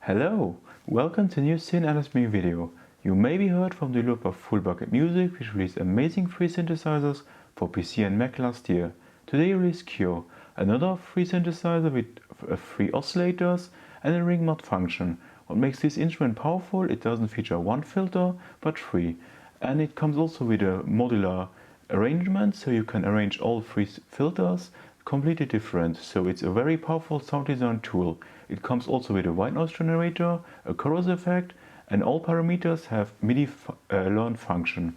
Hello, welcome to a new Scene Anatomy video. You may be heard from the developer Full Bucket Music, which released amazing free synthesizers for PC and Mac last year. Today released Cure, another free synthesizer with free oscillators and a ring mod function. What makes this instrument powerful, it doesn't feature one filter, but three. And it comes also with a modular arrangement, so you can arrange all three filters completely different. So it's a very powerful sound design tool. It comes also with a white noise generator, a chorus effect, and all parameters have MIDI learn function.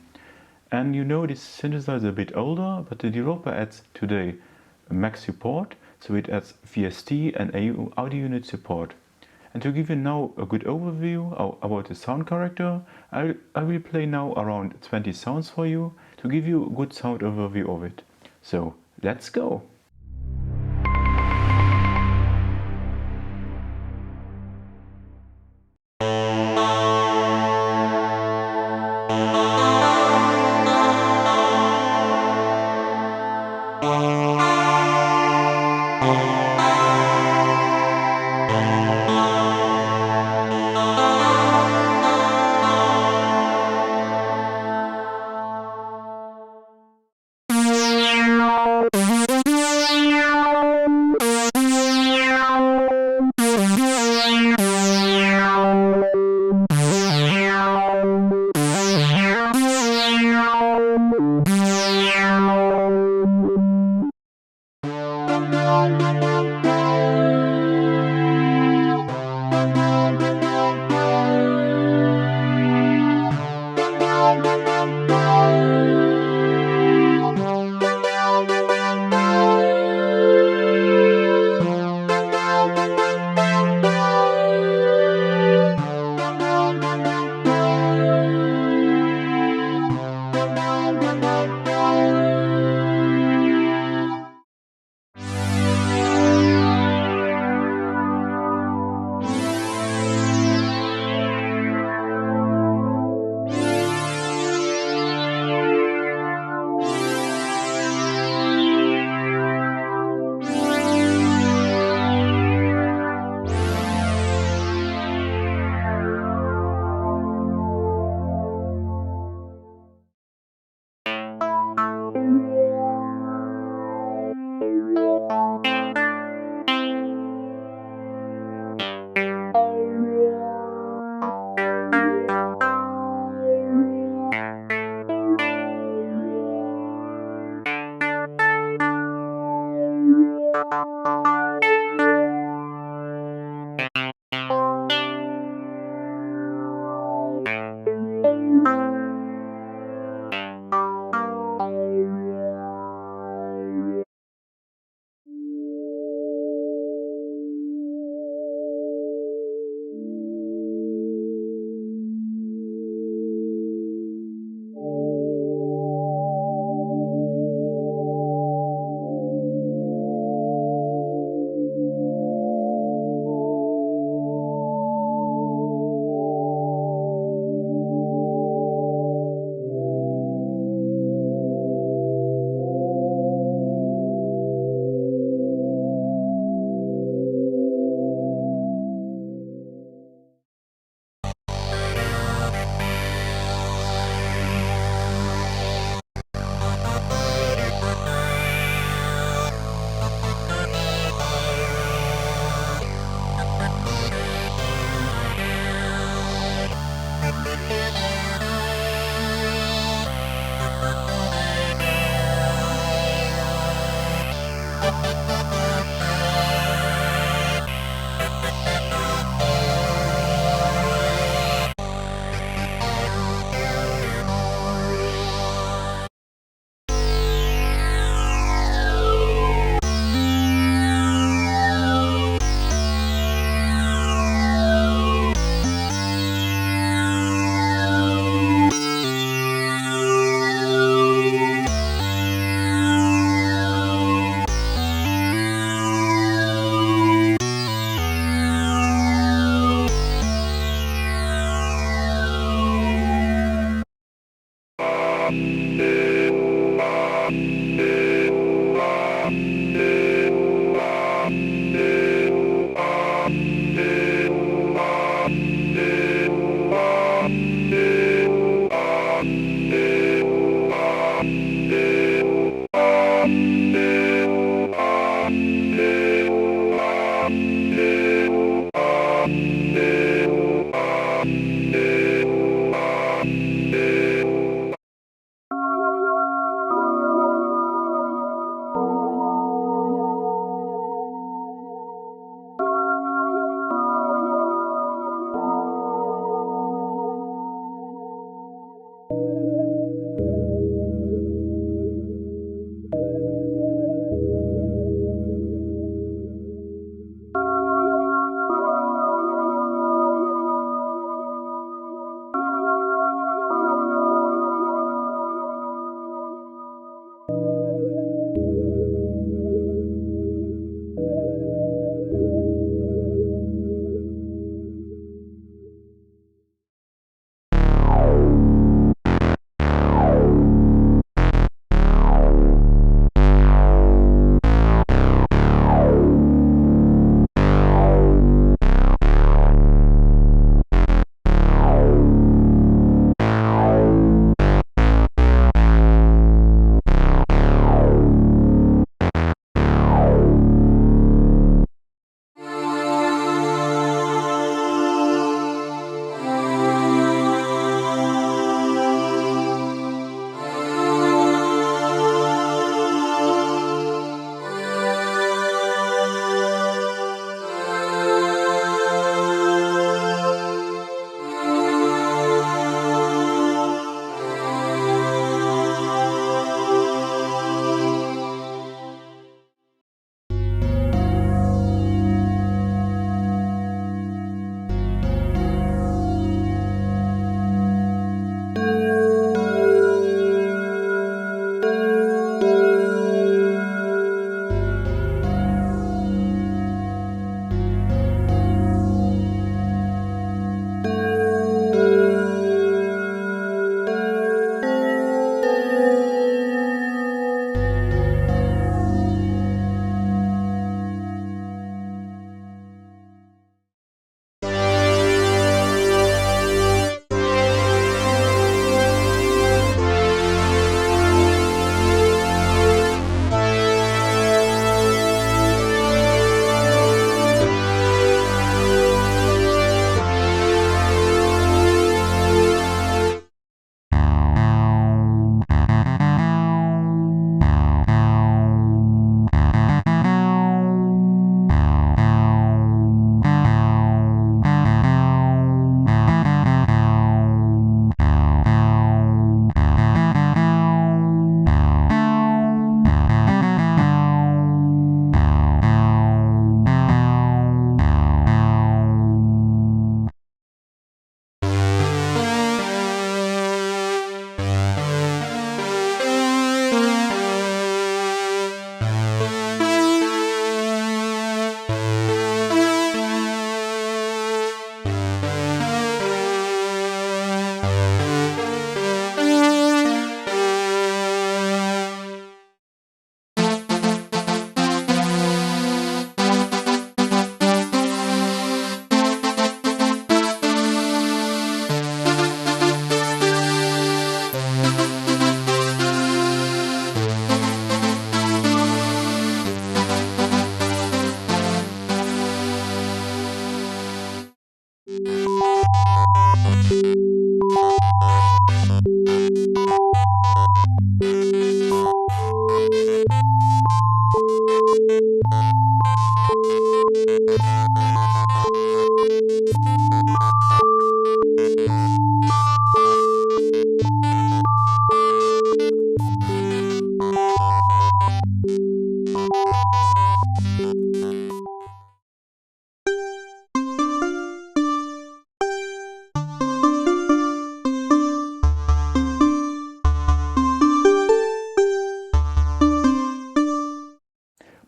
And you know this synthesizer is a bit older, but the developer adds today a Mac support, so it adds VST and audio unit support. And to give you now a good overview about the sound character, I will play now around 20 sounds for you to give you a good sound overview of it. So let's go!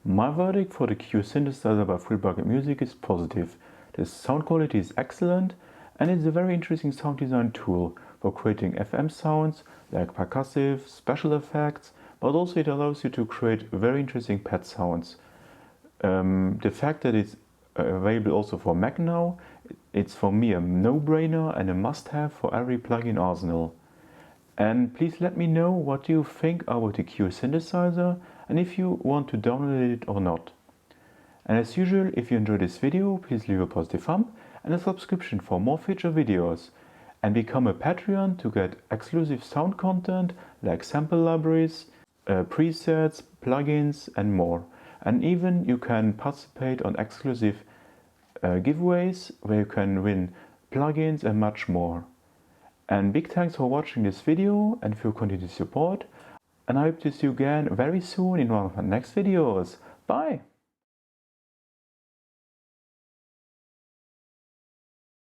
My verdict for the Q synthesizer by Full Bucket Music is positive. The sound quality is excellent and it's a very interesting sound design tool for creating FM sounds like percussive, special effects, but also it allows you to create very interesting pad sounds. The fact that it's available also for Mac now, it's for me a no-brainer and a must-have for every plugin arsenal. And please let me know what you think about the Q synthesizer and if you want to download it or not. And as usual, if you enjoyed this video, please leave a positive thumb and a subscription for more future videos. And become a Patreon to get exclusive sound content like sample libraries, presets, plugins and more. And even you can participate on exclusive giveaways where you can win plugins and much more. And big thanks for watching this video and for your continued support. And I hope to see you again very soon in one of my next videos. Bye!